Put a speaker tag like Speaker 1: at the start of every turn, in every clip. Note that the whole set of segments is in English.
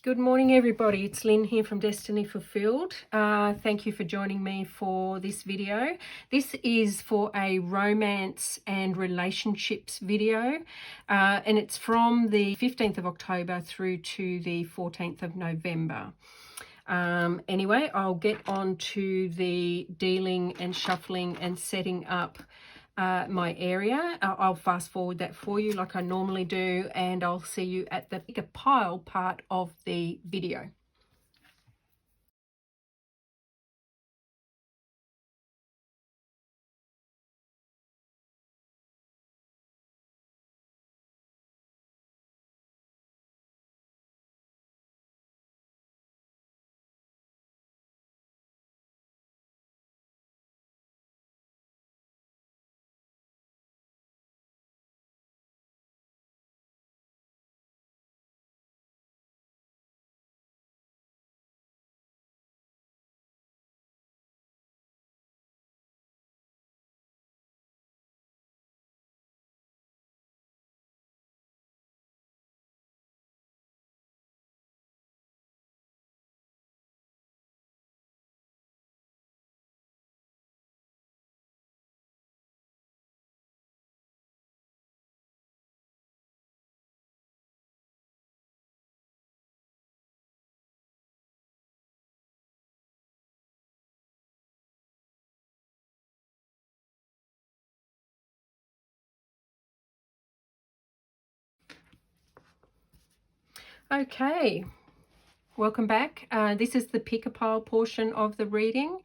Speaker 1: Good morning, everybody. It's Lynn here from Destiny Fulfilled. Thank you for joining me for this video. This is for a romance and relationships video, and it's from the 15th of October through to the 14th of November. Anyway, I'll get on to the dealing and shuffling and setting up my area. I'll fast forward that for you like I normally do, and I'll see you at the pick a pile part of the video. Okay, welcome back. This is the pick a pile portion of the reading.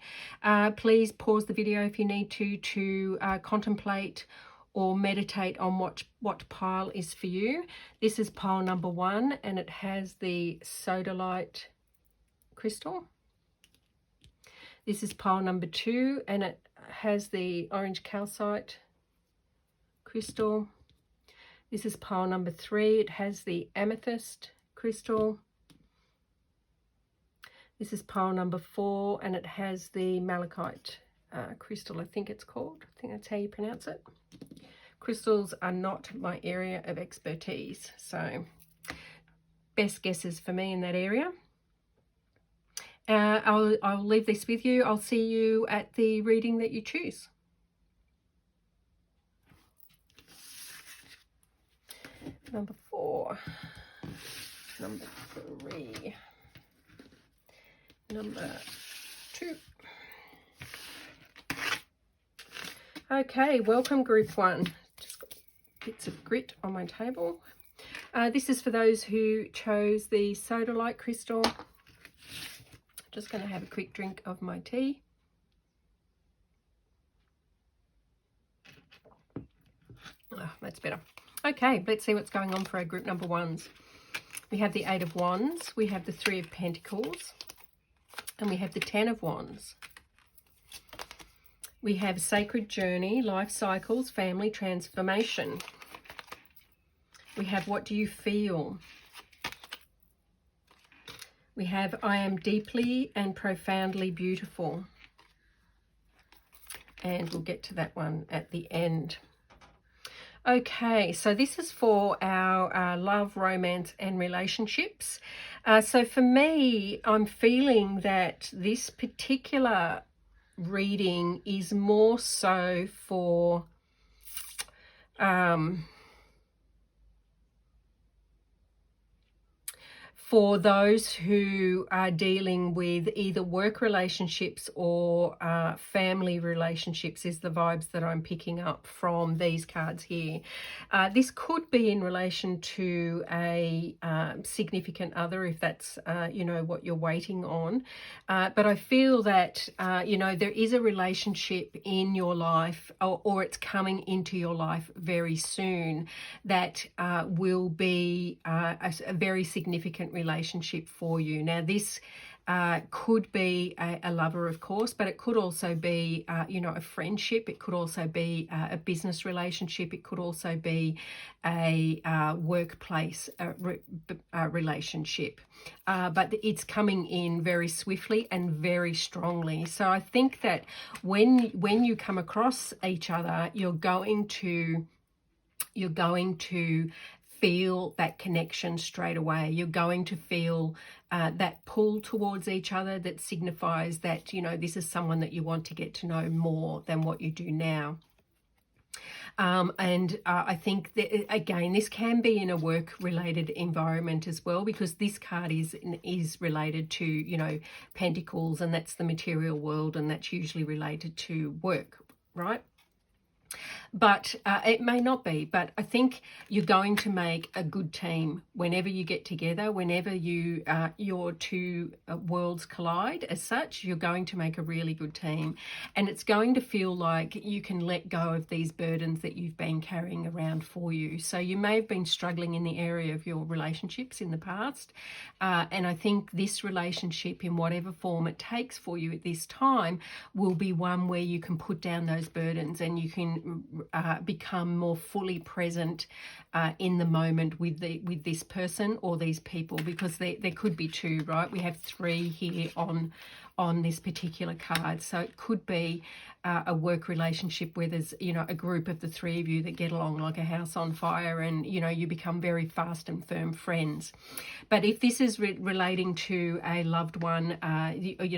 Speaker 1: Please pause the video if you need to contemplate or meditate on what pile is for you. This is pile number 1, and it has the sodalite crystal. This is pile number 2, and it has the orange calcite crystal. This is pile number 3. It has the amethyst crystal. This is pile number 4, and it has the malachite crystal, I think it's called. I think that's how you pronounce it. Crystals are not my area of expertise, so best guesses for me in that area. I'll leave this with you. I'll see you at the reading that you choose. Number 4, number 3, number 2. Okay, welcome group 1. Just got bits of grit on my table. This is for those who chose the sodalite crystal. Just going to have a quick drink of my tea. Oh, that's better. Okay, let's see what's going on for our group number 1s. We have the 8 of Wands, we have the 3 of Pentacles, and we have the 10 of Wands. We have sacred journey, life cycles, family transformation. We have what do you feel? We have I am deeply and profoundly beautiful. And we'll get to that one at the end. Okay, so this is for our love, romance and relationships. So for me, I'm feeling that this particular reading is more so for those who are dealing with either work relationships or family relationships is the vibes that I'm picking up from these cards here. This could be in relation to a significant other, if that's, you know, what you're waiting on. But I feel that, you know, there is a relationship in your life or it's coming into your life very soon that will be a very significant relationship for you. Now this could be a lover, of course, but it could also be you know, a friendship. It could also be a business relationship. It could also be a workplace relationship, but it's coming in very swiftly and very strongly. So I think that when you come across each other, you're going to feel that connection straight away. You're going to feel that pull towards each other that signifies that, this is someone that you want to get to know more than what you do now. And I think that, again, this can be in a work-related environment as well, because this card is related to, pentacles, and that's the material world, and that's usually related to work, right? But it may not be. But I think you're going to make a good team whenever you get together, whenever your two worlds collide as such. You're going to make a really good team, and it's going to feel like you can let go of these burdens that you've been carrying around for you. So you may have been struggling in the area of your relationships in the past, and I think this relationship, in whatever form it takes for you at this time, will be one where you can put down those burdens and you can become more fully present in the moment with this person or these people, because there could be two, right? We have three here on this particular card. So it could be a work relationship where there's, a group of the three of you that get along like a house on fire, and, you become very fast and firm friends. But if this is relating to a loved one,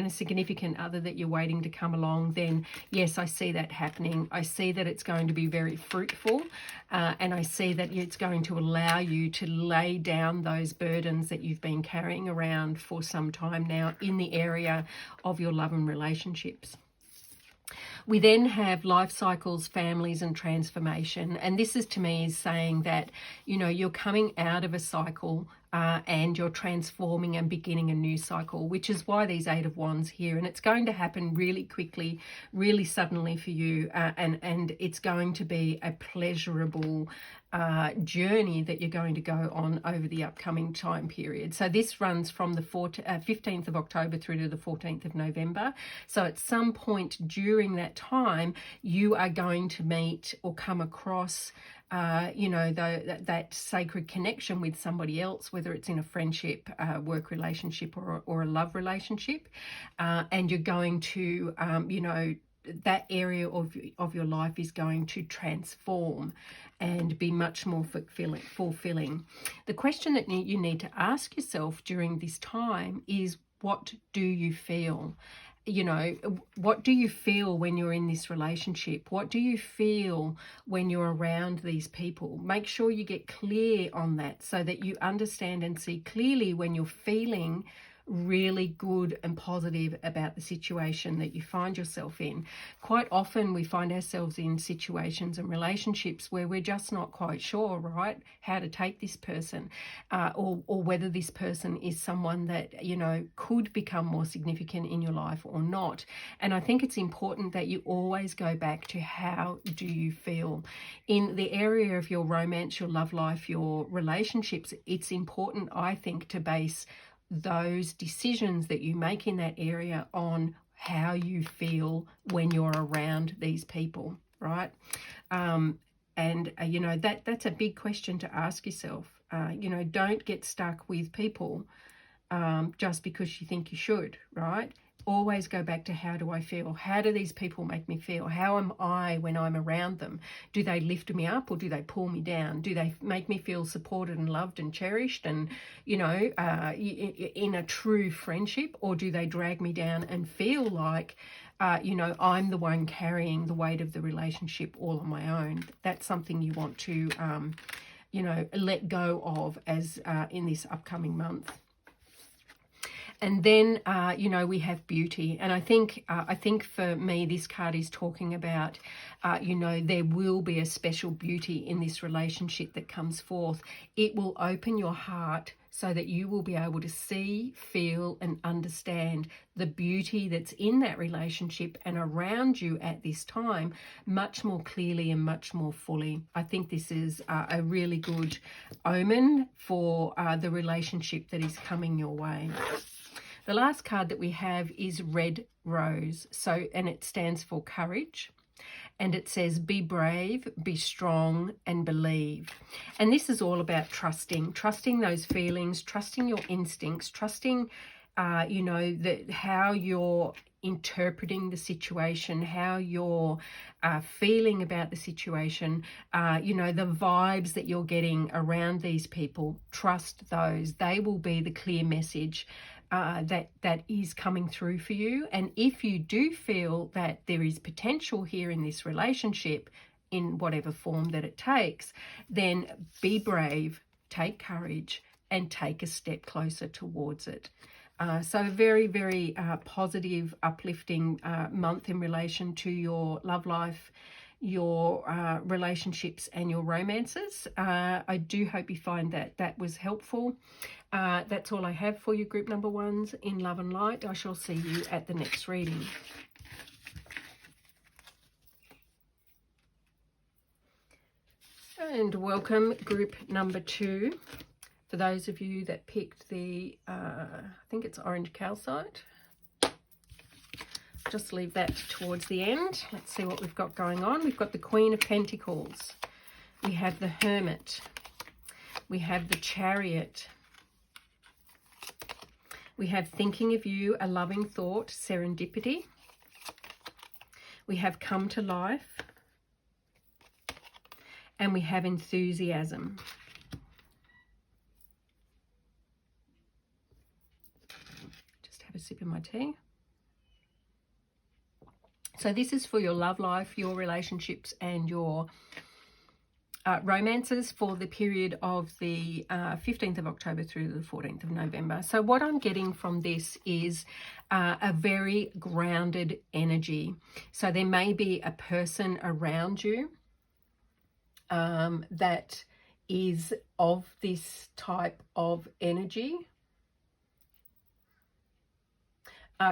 Speaker 1: significant other that you're waiting to come along, then yes, I see that happening. I see that it's going to be very fruitful, and I see that it's going to allow you to lay down those burdens that you've been carrying around for some time now in the area of your love and relationships. We then have life cycles, families, and transformation. And this is, to me, is saying that, you're coming out of a cycle and you're transforming and beginning a new cycle, which is why these Eight of Wands here. And it's going to happen really quickly, really suddenly for you. And it's going to be a pleasurable journey that you're going to go on over the upcoming time period. So this runs from the 15th of October through to the 14th of November. So at some point during that time, you are going to meet or come across that sacred connection with somebody else, whether it's in a friendship, work relationship, or a love relationship, and you're going to, that area of your life is going to transform and be much more fulfilling. The question that you need to ask yourself during this time is, what do you feel? What do you feel when you're in this relationship? What do you feel when you're around these people? Make sure you get clear on that so that you understand and see clearly when you're feeling really good and positive about the situation that you find yourself in. Quite often we find ourselves in situations and relationships where we're just not quite sure, right, how to take this person, or whether this person is someone that, could become more significant in your life or not. And I think it's important that you always go back to, how do you feel? In the area of your romance, your love life, your relationships, it's important, I think, to base those decisions that you make in that area on how you feel when you're around these people, right? That's a big question to ask yourself. Don't get stuck with people just because you think you should, right? Always go back to, how do I feel? How do these people make me feel? How am I when I'm around them? Do they lift me up or do they pull me down? Do they make me feel supported and loved and cherished and, in a true friendship? Or do they drag me down and feel like, I'm the one carrying the weight of the relationship all on my own? That's something you want to, let go of as in this upcoming month. And then, we have beauty. And I think for me, this card is talking about, there will be a special beauty in this relationship that comes forth. It will open your heart so that you will be able to see, feel, and understand the beauty that's in that relationship and around you at this time much more clearly and much more fully. I think this is a really good omen for the relationship that is coming your way. The last card that we have is Red Rose. And it stands for courage. And it says, be brave, be strong, and believe. And this is all about trusting those feelings, trusting your instincts, trusting you know, how you're interpreting the situation, how you're feeling about the situation, you know, the vibes that you're getting around these people. Trust those. They will be the clear message that is coming through for you. And if you do feel that there is potential here in this relationship, in whatever form that it takes, then be brave, take courage, and take a step closer towards it. So very, very positive, uplifting month in relation to your love life, your relationships and your romances. I do hope you find that was helpful. That's all I have for you, group number ones, in love and light. I shall see you at the next reading. And welcome, group number 2. For those of you that picked the, I think it's orange calcite. Just leave that towards the end. Let's see what we've got going on. We've got the Queen of Pentacles. We have the Hermit. We have the Chariot. We have Thinking of You, a Loving Thought, Serendipity. We have Come to Life. And we have Enthusiasm. Just have a sip of my tea. So this is for your love life, your relationships, and your romances for the period of the 15th of October through the 14th of November. So what I'm getting from this is a very grounded energy. So there may be a person around you that is of this type of energy.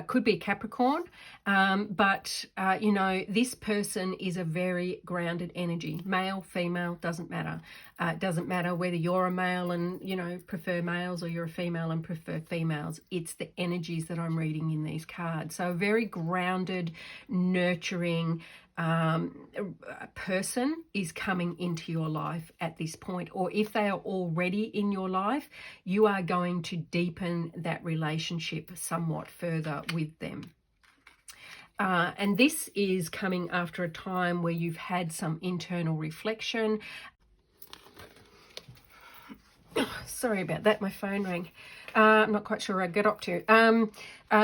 Speaker 1: Could be Capricorn, but you know, this person is a very grounded energy. Male, female, doesn't matter. It doesn't matter whether you're a male and, you know, prefer males, or you're a female and prefer females. It's the energies that I'm reading in these cards. So a very grounded, nurturing person is coming into your life at this point, or if they are already in your life, you are going to deepen that relationship somewhat further with them. And this is coming after a time where you've had some internal reflection. Sorry about that, my phone rang. I'm not quite sure where I got up to.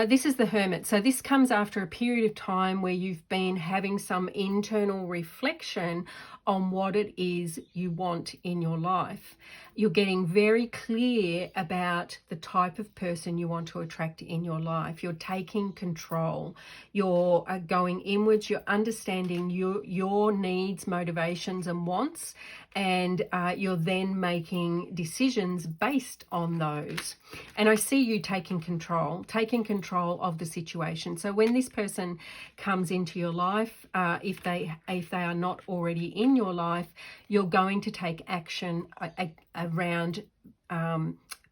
Speaker 1: This is the Hermit. So this comes after a period of time where you've been having some internal reflection on what it is you want in your life. You're getting very clear about the type of person you want to attract in your life. You're taking control. You're going inwards. You're understanding your needs, motivations, and wants, and you're then making decisions based on those. And I see you taking control of the situation. So when this person comes into your life, if they are not already in your life, you're going to take action around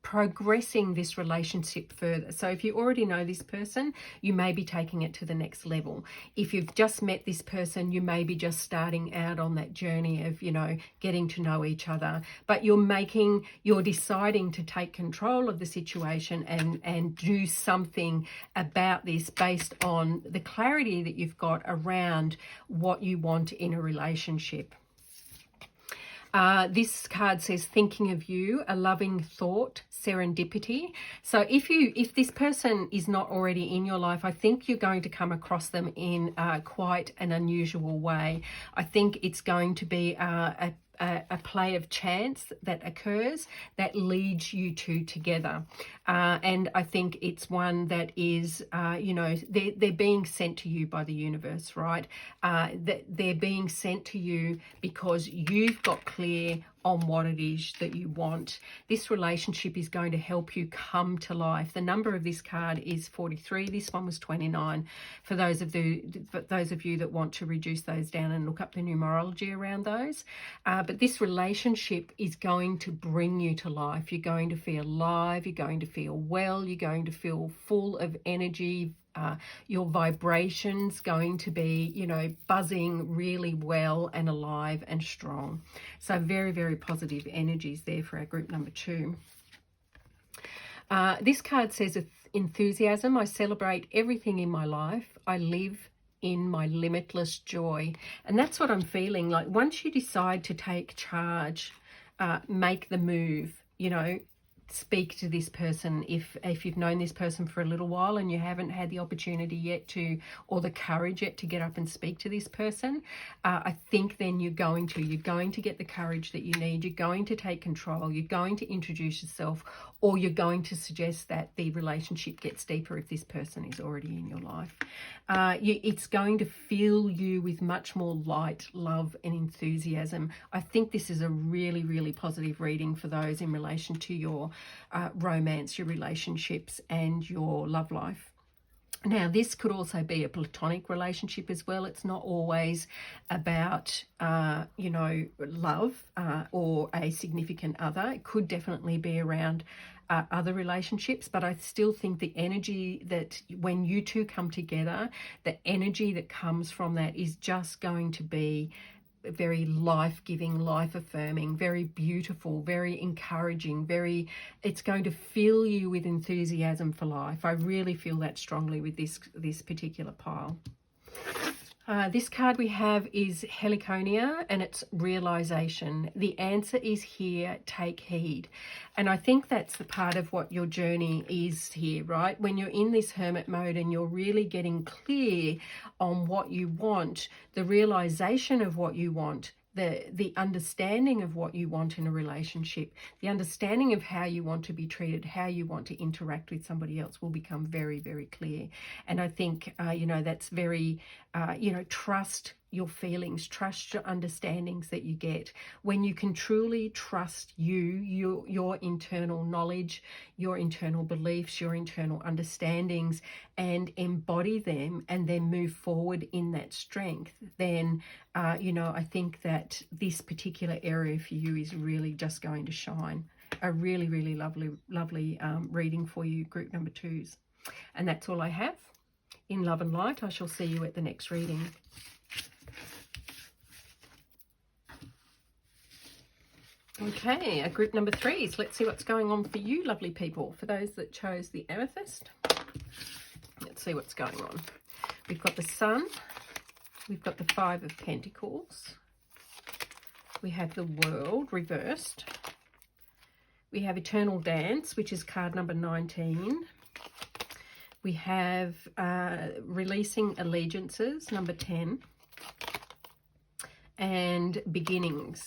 Speaker 1: progressing this relationship further. So if you already know this person, you may be taking it to the next level. If you've just met this person, you may be just starting out on that journey of, you know, getting to know each other. But you're deciding to take control of the situation and do something about this based on the clarity that you've got around what you want in a relationship. This card says Thinking of You, a Loving Thought, Serendipity. So if this person is not already in your life, I think you're going to come across them in quite an unusual way. I think it's going to be a play of chance that occurs that leads you two together. And I think it's one that is, you know, they're being sent to you by the universe, right? They're being sent to you because you've got clear on what it is that you want. This relationship is going to help you come to life. The number of this card is 43. This one was 29. For those of you that want to reduce those down and look up the numerology around those. But this relationship is going to bring you to life. You're going to feel alive. You're going to feel well. You're going to feel full of energy. Your vibrations going to be, you know, buzzing really well and alive and strong. So very, very positive energies there for our group number 2. This card says enthusiasm. I celebrate everything in my life. I live in my limitless joy. And that's what I'm feeling like. Once you decide to take charge, make the move, you know, speak to this person. If you've known this person for a little while and you haven't had the opportunity yet to, or the courage yet to get up and speak to this person, I think then you're going to get the courage that you need. You're going to take control. You're going to introduce yourself, or you're going to suggest that the relationship gets deeper if this person is already in your life. It's going to fill you with much more light, love and enthusiasm. I think this is a really, really positive reading for those in relation to your romance, your relationships and your love life. Now, this could also be a platonic relationship as well. It's not always about, love or a significant other. It could definitely be around other relationships, but I still think the energy that when you two come together, the energy that comes from that is just going to be very life-giving, life-affirming, very beautiful, very encouraging, it's going to fill you with enthusiasm for life. I really feel that strongly with this particular pile. This card we have is Heliconia, and it's realization. The answer is here, take heed. And I think that's the part of what your journey is here, right? When you're in this hermit mode and you're really getting clear on what you want, the realization of what you want, the understanding of what you want in a relationship, the understanding of how you want to be treated, how you want to interact with somebody else will become very, very clear. And I think, that's very, trust your feelings, trust your understandings that you get. When you can truly trust your internal knowledge, your internal beliefs, your internal understandings, and embody them and then move forward in that strength, then, I think that this particular area for you is really just going to shine. A really, really lovely reading for you, group number 2s. And that's all I have. In love and light, I shall see you at the next reading. Okay, a group number 3s. Let's see what's going on for you, lovely people. For those that chose the amethyst, let's see what's going on. We've got the Sun. We've got the 5 of Pentacles. We have the World reversed. We have Eternal Dance, which is card number 19. We have Releasing Allegiances, number 10. And Beginnings.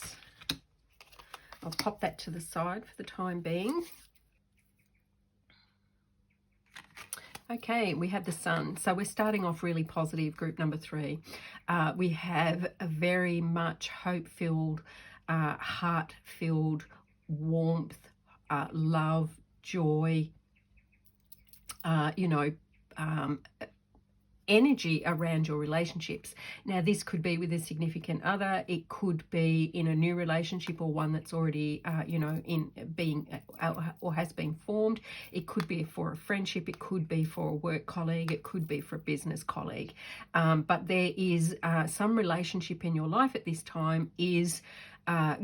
Speaker 1: I'll pop that to the side for the time being. Okay, we have the Sun. So we're starting off really positive, group number 3. We have a very much hope-filled, heart-filled warmth, love, joy, energy around your relationships. Now, this could be with a significant other. It could be in a new relationship or one that's already, in being or has been formed. It could be for a friendship. It could be for a work colleague. It could be for a business colleague. But there is some relationship in your life at this time is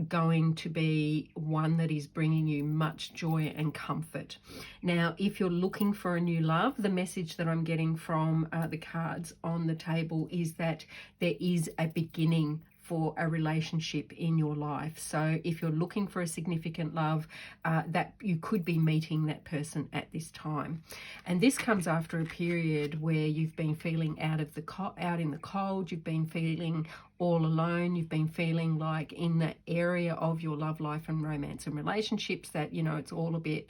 Speaker 1: going to be one that is bringing you much joy and comfort. Now, if you're looking for a new love, the message that I'm getting from the cards on the table is that there is a beginning for a relationship in your life. So if you're looking for a significant love, that you could be meeting that person at this time. And this comes after a period where you've been feeling out in the cold, you've been feeling all alone, you've been feeling like in that area of your love life and romance and relationships that, it's all a bit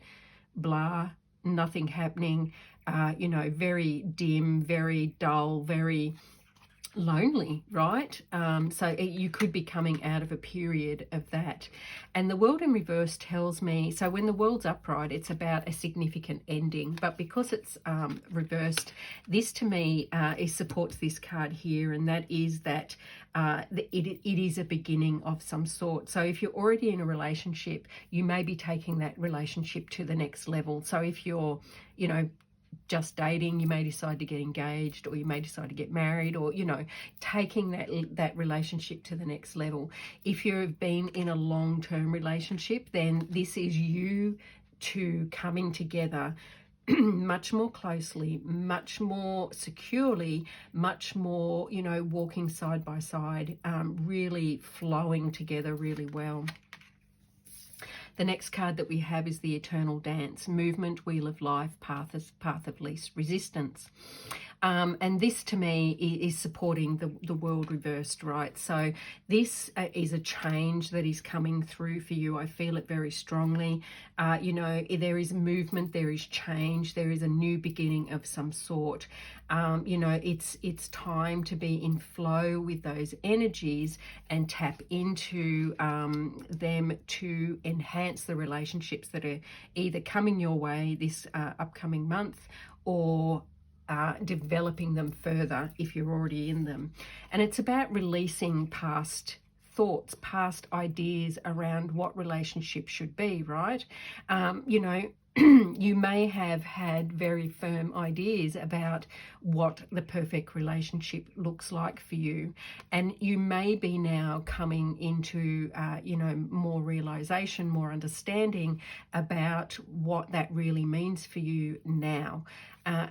Speaker 1: blah, nothing happening, very dim, very dull, very lonely, right? So you could be coming out of a period of that. And the World in reverse tells me, so when the World's upright, it's about a significant ending, but because it's reversed, this to me supports this card here, and that is that it is a beginning of some sort. So if you're already in a relationship, you may be taking that relationship to the next level. So if you're, just dating, you may decide to get engaged, or you may decide to get married, or taking that relationship to the next level. If you've been in a long-term relationship, then this is you to coming together much more closely, much more securely, much more, you know, walking side by side, really flowing together really well. The next card that we have is the Eternal Dance, Movement, Wheel of Life, Path of Least Resistance. And this to me is supporting the world reversed, right? So this is a change that is coming through for you. I feel it very strongly. You know, there is movement, there is change, there is a new beginning of some sort. You know, it's time to be in flow with those energies and tap into them to enhance the relationships that are either coming your way this upcoming month, or developing them further if you're already in them. And it's about releasing past thoughts, past ideas around what relationships should be, right? You know, you may have had very firm ideas about what the perfect relationship looks like for you, and you may be now coming into you know, more realization, more understanding about what that really means for you now.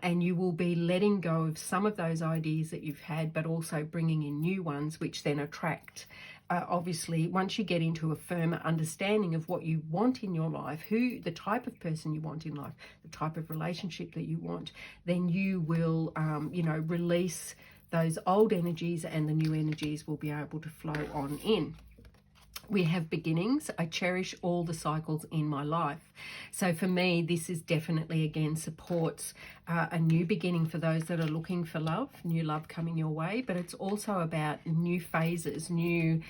Speaker 1: And you will be letting go of some of those ideas that you've had, but also bringing in new ones, which then attract. Obviously, once you get into a firmer understanding of what you want in your life, who the type of person you want in life, the type of relationship that you want, then you will, you know, release those old energies, and the new energies will be able to flow on in. We have beginnings. I cherish all the cycles in my life. So for me, this is definitely, again, supports a new beginning for those that are looking for love, new love coming your way. But it's also about new phases, new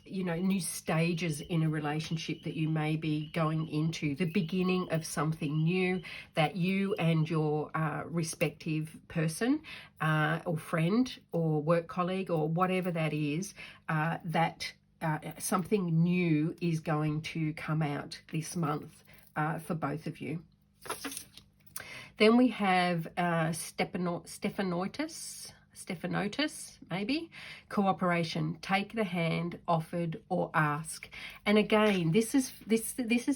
Speaker 1: you know, new stages in a relationship that you may be going into, the beginning of something new that you and your respective person or friend or work colleague or whatever that is, something new is going to come out this month for both of you. Then we have Stephanotis, maybe, cooperation, take the hand offered or ask. And again, this is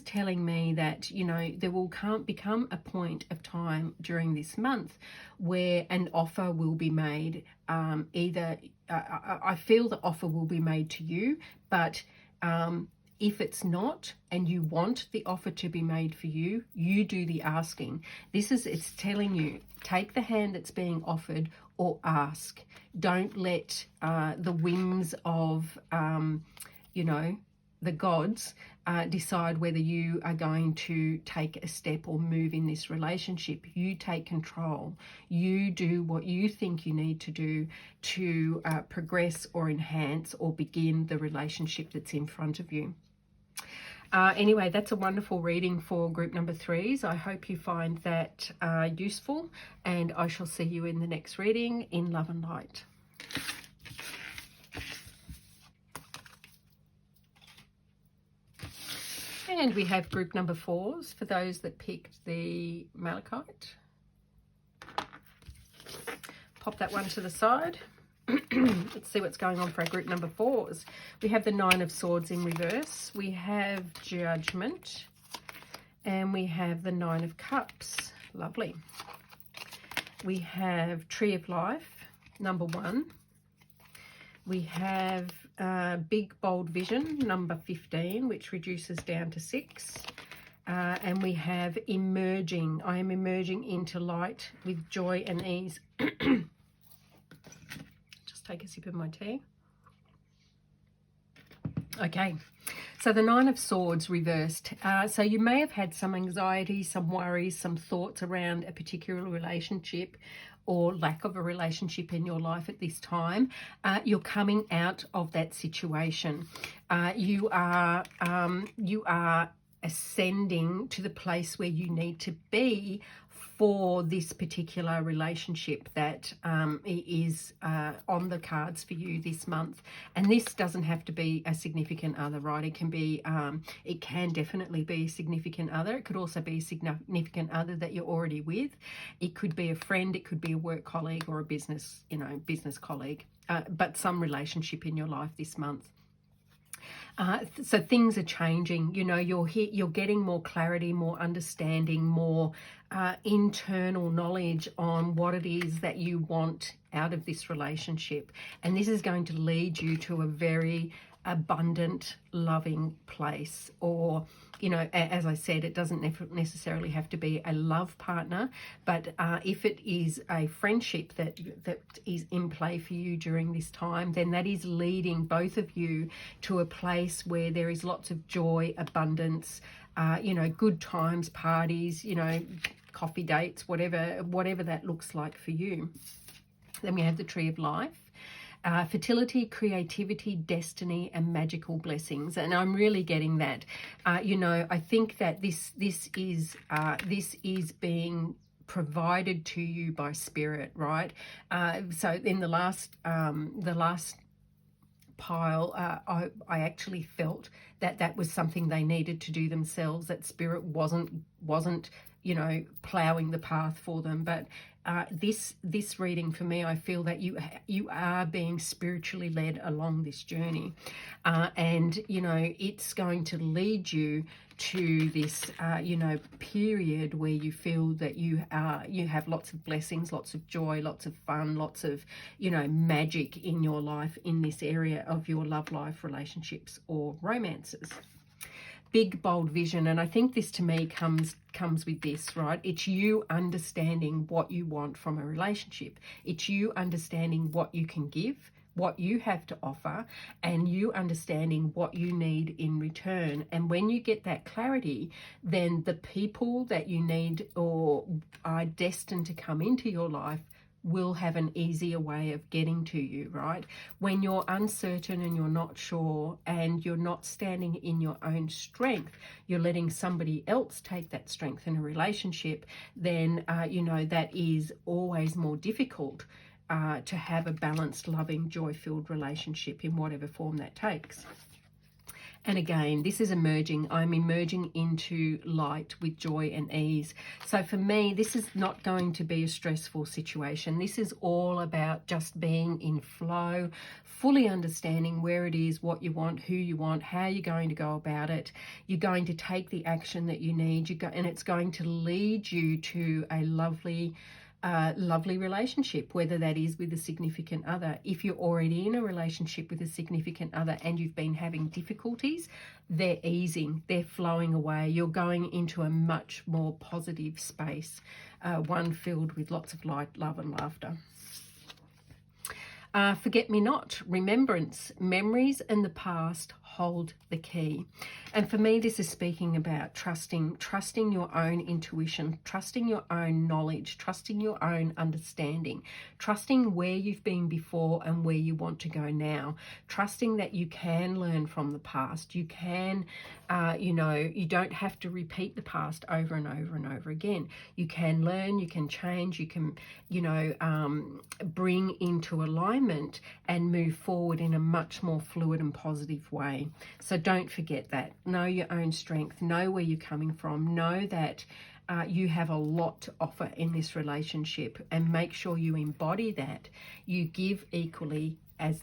Speaker 1: telling me that, you know, there will become a point of time during this month where an offer will be made. Either I feel the offer will be made to you, but if it's not, and you want the offer to be made for you, you do the asking. It's telling you, take the hand that's being offered or ask. Don't let the whims of, you know, the gods decide whether you are going to take a step or move in this relationship. You take control. You do what you think you need to do to progress or enhance or begin the relationship that's in front of you. Anyway, that's a wonderful reading for group number 3s. I hope you find that useful, and I shall see you in the next reading in love and light. And we have group number 4s for those that picked the malachite. Pop that one to the side. Let's see what's going on for our group number 4s. We have the 9 of Swords in reverse. We have Judgment. And we have the 9 of Cups. Lovely. We have Tree of Life, number 1. We have Big Bold Vision, number 15, which reduces down to 6. And we have Emerging. I am emerging into light with joy and ease. Take a sip of my tea. Okay, so the 9 of Swords reversed. So you may have had some anxiety, some worries, some thoughts around a particular relationship or lack of a relationship in your life at this time. You're coming out of that situation. You are ascending to the place where you need to be for this particular relationship that is on the cards for you this month. And this doesn't have to be a significant other, right? It can be, it can definitely be a significant other. It could also be a significant other that you're already with. It could be a friend, it could be a work colleague or a business, business colleague, but some relationship in your life this month. So things are changing. You know, you're getting more clarity, more understanding, more internal knowledge on what it is that you want out of this relationship. And this is going to lead you to a very abundant, loving place. Or, you know, as I said, it doesn't necessarily have to be a love partner, but if it is a friendship that is in play for you during this time, then that is leading both of you to a place where there is lots of joy, abundance, you know, good times, parties, you know, coffee dates, whatever that looks like for you. Then we have the Tree of Life. Fertility, creativity, destiny, and magical blessings. And I'm really getting that. You know, I think that this is being provided to you by spirit, right? So in the last pile, I actually felt that was something they needed to do themselves. That spirit wasn't you know, plowing the path for them. But this reading for me, I feel that you are being spiritually led along this journey, and you know, it's going to lead you to this you know, period where you feel that you have lots of blessings, lots of joy, lots of fun, lots of, you know, magic in your life in this area of your love life, relationships, or romances. Big, bold vision. And I think this to me comes with this, right? It's you understanding what you want from a relationship. It's you understanding what you can give, what you have to offer, and you understanding what you need in return. And when you get that clarity, then the people that you need or are destined to come into your life will have an easier way of getting to you, right? When you're uncertain and you're not sure and you're not standing in your own strength, you're letting somebody else take that strength in a relationship, then, you know, that is always more difficult to have a balanced, loving, joy-filled relationship in whatever form that takes. And again, this is emerging. I'm emerging into light with joy and ease. So for me, this is not going to be a stressful situation. This is all about just being in flow, fully understanding where it is, what you want, who you want, how you're going to go about it. You're going to take the action that you need, and it's going to lead you to a lovely relationship, whether that is with a significant other. If you're already in a relationship with a significant other and you've been having difficulties, they're easing, they're flowing away. You're going into a much more positive space, one filled with lots of light, love, and laughter. Forget me not, remembrance, memories, and the past hold the key. And for me, this is speaking about trusting your own intuition, trusting your own knowledge, trusting your own understanding, trusting where you've been before and where you want to go now, trusting that you can learn from the past. You can, you know, you don't have to repeat the past over and over and over again. You can learn, you can change, you can, you know, bring into alignment and move forward in a much more fluid and positive way. So don't forget that. Know your own strength. Know where you're coming from. Know that you have a lot to offer in this relationship, and make sure you embody that. You give equally as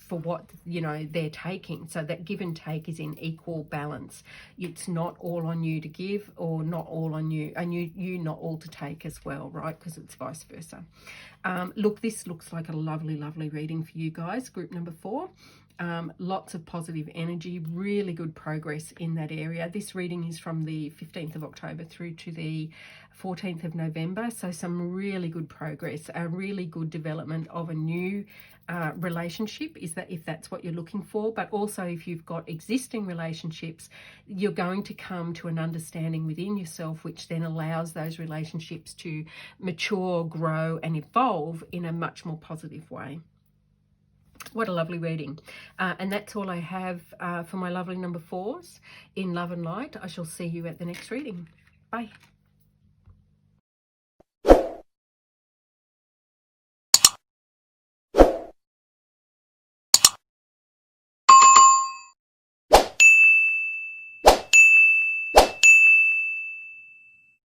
Speaker 1: for what, you know, they're taking. So that give and take is in equal balance. It's not all on you to give, or not all on you, and you not all to take as well, right? Because it's vice versa. Look, this looks like a lovely reading for you guys, group number 4. Lots of positive energy, really good progress in that area. This reading is from the 15th of October through to the 14th of November. So some really good progress, a really good development of a new relationship, is that if that's what you're looking for. But also, if you've got existing relationships, you're going to come to an understanding within yourself, which then allows those relationships to mature, grow, and evolve in a much more positive way. What a lovely reading. And that's all I have for my lovely number 4s in love and light. I shall see you at the next reading. Bye.